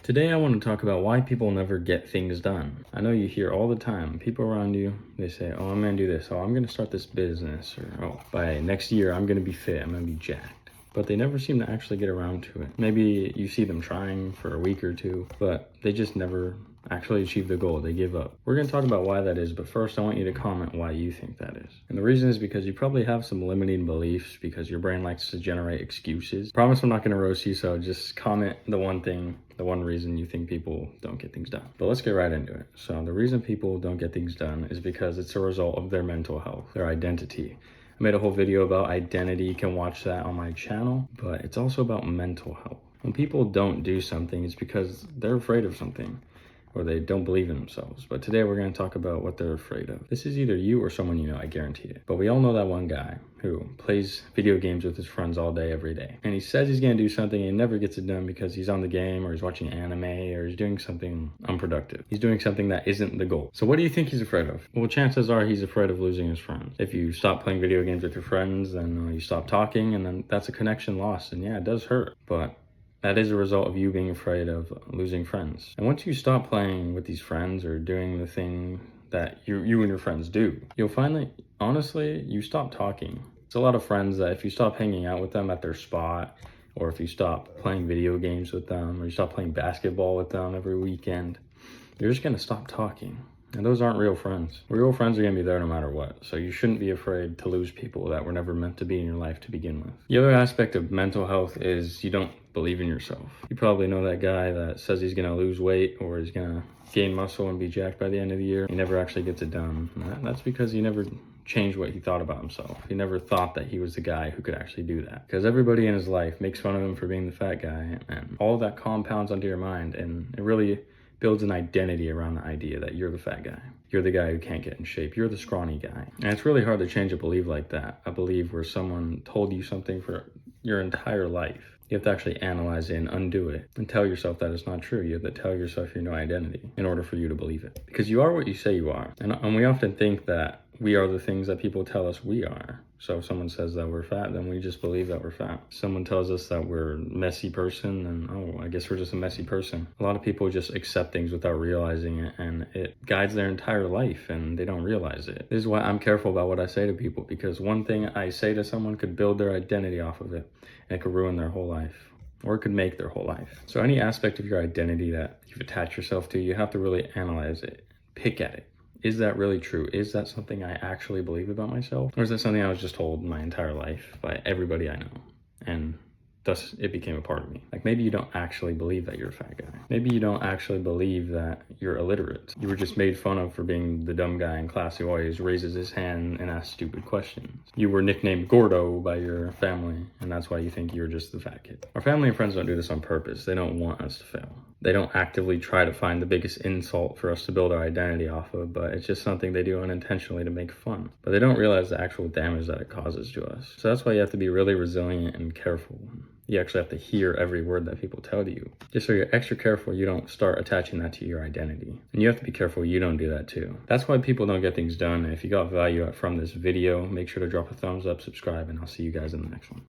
Today I want to talk about why people never get things done. I know you hear all the time, people around you, they say, oh, I'm going to do this, oh, I'm going to start this business, or oh, by next year I'm going to be fit, I'm going to be jacked. But they never seem to actually get around to it. Maybe you see them trying for a week or two, but they just never actually achieve the goal. They give up. We're going to talk about why that is, but first I want you to comment why you think that is. And the reason is because you probably have some limiting beliefs because your brain likes to generate excuses. Promise I'm not going to roast you, so just comment the one reason you think people don't get things done. But let's get right into it. So the reason people don't get things done is because it's a result of their mental health, their identity. I made a whole video about identity. You can watch that on my channel, but it's also about mental health. When people don't do something, it's because they're afraid of something or they don't believe in themselves. But today we're going to talk about what they're afraid of. This is either you or someone you know, I guarantee it. But we all know that one guy who plays video games with his friends all day, every day. And he says he's going to do something and he never gets it done because he's on the game or he's watching anime or he's doing something unproductive. He's doing something that isn't the goal. So what do you think he's afraid of? Well, chances are he's afraid of losing his friends. If you stop playing video games with your friends, then you stop talking, and then that's a connection lost. And yeah, it does hurt, but that is a result of you being afraid of losing friends. And once you stop playing with these friends or doing the thing that you and your friends do, you'll find that, honestly, you stop talking. It's a lot of friends that if you stop hanging out with them at their spot, or if you stop playing video games with them, or you stop playing basketball with them every weekend, you're just gonna stop talking. And those aren't real friends. Real friends are gonna be there no matter what. So you shouldn't be afraid to lose people that were never meant to be in your life to begin with. The other aspect of mental health is you don't believe in yourself. You probably know that guy that says he's gonna lose weight or he's gonna gain muscle and be jacked by the end of the year. He never actually gets it done. And that's because he never changed what he thought about himself. He never thought that he was the guy who could actually do that. Because everybody in his life makes fun of him for being the fat guy, and all of that compounds onto your mind, and it really builds an identity around the idea that you're the fat guy. You're the guy who can't get in shape. You're the scrawny guy. And it's really hard to change a belief like that. A belief where someone told you something for your entire life. You have to actually analyze it and undo it and tell yourself that it's not true. You have to tell yourself your new identity in order for you to believe it. Because you are what you say you are. And we often think that we are the things that people tell us we are. So if someone says that we're fat, then we just believe that we're fat. Someone tells us that we're a messy person, and oh, I guess we're just a messy person. A lot of people just accept things without realizing it, and it guides their entire life, and they don't realize it. This is why I'm careful about what I say to people, because one thing I say to someone could build their identity off of it, and it could ruin their whole life, or it could make their whole life. So any aspect of your identity that you've attached yourself to, you have to really analyze it, pick at it. Is that really true? Is that something I actually believe about myself? Or is that something I was just told my entire life by everybody I know? And thus it became a part of me. Like maybe you don't actually believe that you're a fat guy. Maybe you don't actually believe that you're illiterate. You were just made fun of for being the dumb guy in class who always raises his hand and asks stupid questions. You were nicknamed Gordo by your family, and that's why you think you're just the fat kid. Our family and friends don't do this on purpose. They don't want us to fail. They don't actively try to find the biggest insult for us to build our identity off of, but it's just something they do unintentionally to make fun. But they don't realize the actual damage that it causes to us. So that's why you have to be really resilient and careful. You actually have to hear every word that people tell to you. Just so you're extra careful you don't start attaching that to your identity. And you have to be careful you don't do that too. That's why people don't get things done. And if you got value from this video, make sure to drop a thumbs up, subscribe, and I'll see you guys in the next one.